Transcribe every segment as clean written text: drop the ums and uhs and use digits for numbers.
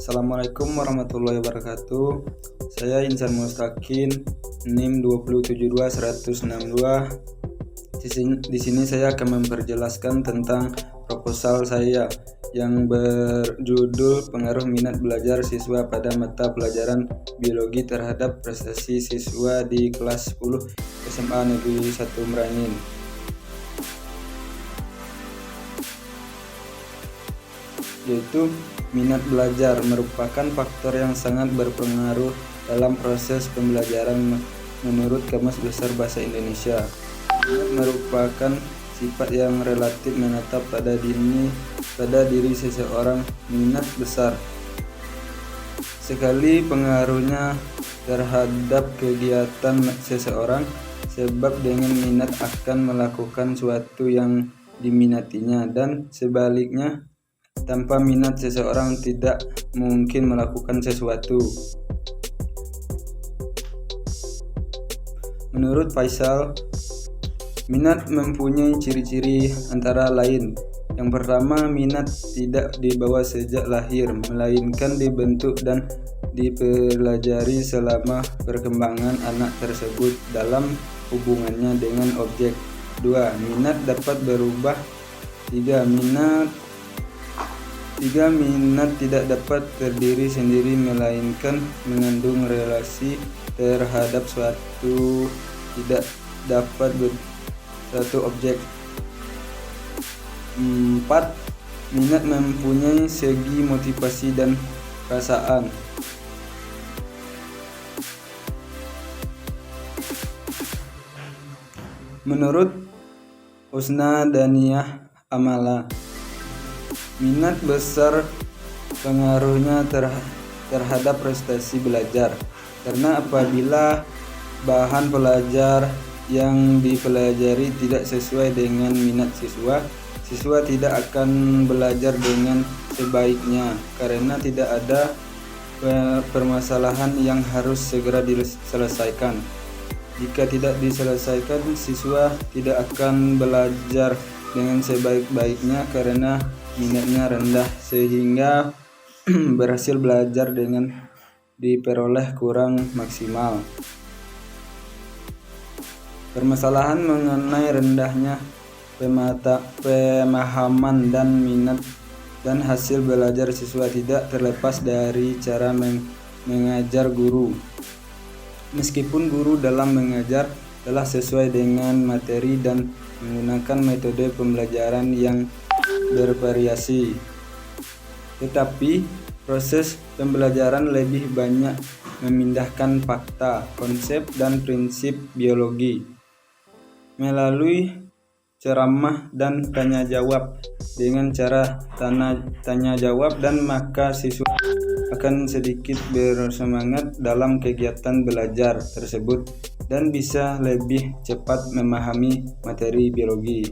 Assalamualaikum warahmatullahi wabarakatuh. Saya Insan Mustaqin, NIM 2722162. Di sini saya akan memperjelaskan tentang proposal saya yang berjudul Pengaruh Minat Belajar Siswa pada Mata Pelajaran Biologi terhadap Prestasi Siswa di Kelas 10 SMA Negeri 1 Merangin. Yaitu minat belajar merupakan faktor yang sangat berpengaruh dalam proses pembelajaran menurut Kamus Besar Bahasa Indonesia. Minat merupakan sifat yang relatif menetap pada diri seseorang. Minat besar sekali pengaruhnya terhadap kegiatan seseorang, sebab dengan minat akan melakukan sesuatu yang diminatinya, dan sebaliknya tanpa minat seseorang tidak mungkin melakukan sesuatu. Menurut Faisal, minat mempunyai ciri-ciri antara lain. Yang pertama, minat tidak dibawa sejak lahir, melainkan dibentuk dan dipelajari selama perkembangan anak tersebut dalam hubungannya dengan objek. 2. Minat dapat berubah. 3. Minat tidak dapat terdiri sendiri, melainkan mengandung relasi terhadap suatu objek. 4. Minat mempunyai segi motivasi dan perasaan. Menurut Husna Daniyah Amala, minat besar pengaruhnya terhadap prestasi belajar, karena apabila bahan belajar yang dipelajari tidak sesuai dengan minat siswa tidak akan belajar dengan sebaiknya, karena tidak ada permasalahan yang harus segera diselesaikan. Jika tidak diselesaikan, siswa tidak akan belajar dengan sebaik-baiknya karena minatnya rendah, sehingga berhasil belajar dengan diperoleh kurang maksimal. Permasalahan mengenai rendahnya pemahaman dan minat dan hasil belajar siswa tidak terlepas dari cara mengajar guru. Meskipun guru dalam mengajar telah sesuai dengan materi dan menggunakan metode pembelajaran yang bervariasi, tetapi proses pembelajaran lebih banyak memindahkan fakta, konsep, dan prinsip biologi melalui ceramah dan tanya jawab. Dengan cara tanya jawab dan maka siswa akan sedikit bersemangat dalam kegiatan belajar tersebut dan bisa lebih cepat memahami materi biologi.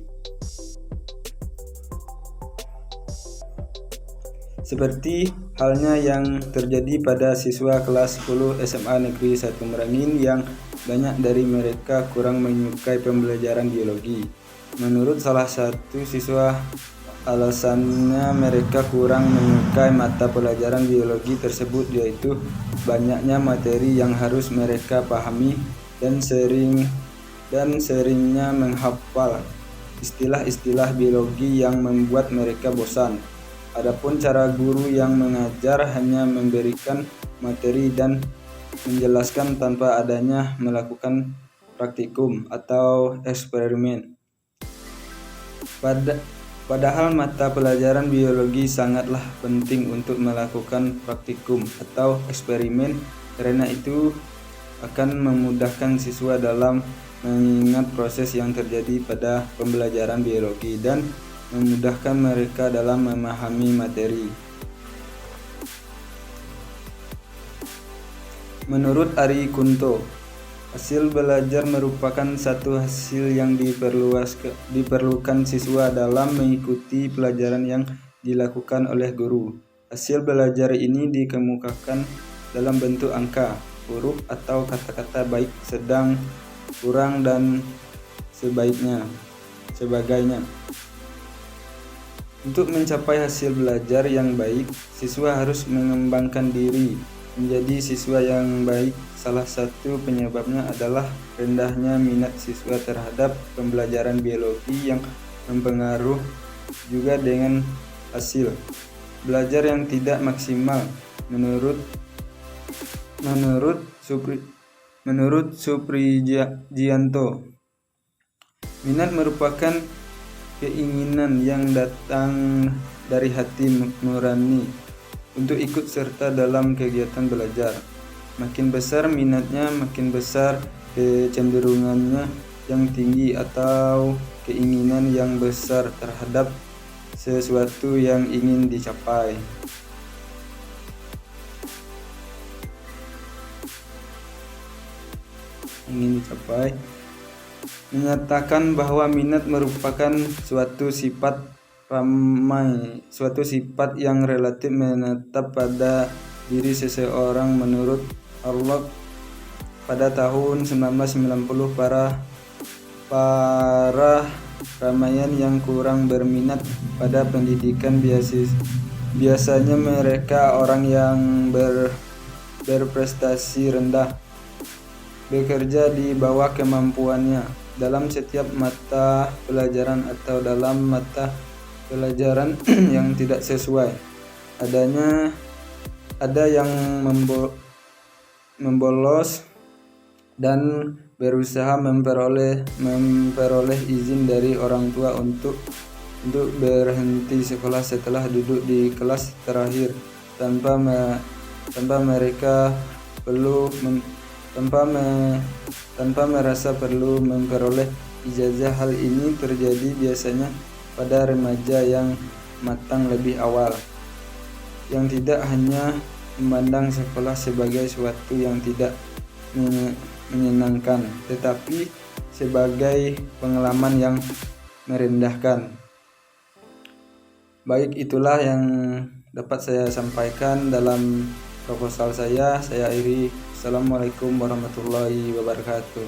Seperti halnya yang terjadi pada siswa kelas 10 SMA Negeri 1 Merangin yang banyak dari mereka kurang menyukai pembelajaran biologi. Menurut salah satu siswa, alasannya mereka kurang menyukai mata pelajaran biologi tersebut yaitu banyaknya materi yang harus mereka pahami dan seringnya menghafal istilah-istilah biologi yang membuat mereka bosan. Adapun cara guru yang mengajar hanya memberikan materi dan menjelaskan tanpa adanya melakukan praktikum atau eksperimen. Padahal mata pelajaran biologi sangatlah penting untuk melakukan praktikum atau eksperimen, karena itu akan memudahkan siswa dalam mengingat proses yang terjadi pada pembelajaran biologi dan memudahkan mereka dalam memahami materi. Menurut Ari Kunto, hasil belajar merupakan satu hasil yang diperlukan siswa dalam mengikuti pelajaran yang dilakukan oleh guru. Hasil belajar ini dikemukakan dalam bentuk angka, huruf, atau kata-kata baik, sedang, kurang, dan sebagainya. Untuk mencapai hasil belajar yang baik, siswa harus mengembangkan diri menjadi siswa yang baik. Salah satu penyebabnya adalah rendahnya minat siswa terhadap pembelajaran biologi yang mempengaruhi juga dengan hasil belajar yang tidak maksimal. Menurut Suprijianto, minat merupakan keinginan yang datang dari hati nurani untuk ikut serta dalam kegiatan belajar. Makin besar minatnya, makin besar kecenderungannya yang tinggi atau keinginan yang besar terhadap sesuatu yang ingin dicapai. Menyatakan bahwa minat merupakan suatu sifat yang relatif menetap pada diri seseorang. Menurut Orlok, pada tahun 1990 para remaja yang kurang berminat pada pendidikan biasanya mereka orang yang berprestasi rendah, bekerja di bawah kemampuannya dalam setiap mata pelajaran atau dalam mata pelajaran yang tidak sesuai. Ada yang membolos dan berusaha memperoleh izin dari orang tua untuk berhenti sekolah setelah duduk di kelas terakhir tanpa merasa perlu memperoleh ijazah. Hal ini terjadi biasanya pada remaja yang matang lebih awal, yang tidak hanya memandang sekolah sebagai sesuatu yang tidak menyenangkan, tetapi sebagai pengalaman yang merendahkan. Baik, itulah yang dapat saya sampaikan dalam proposal saya. Saya akhiri. Assalamualaikum warahmatullahi wabarakatuh.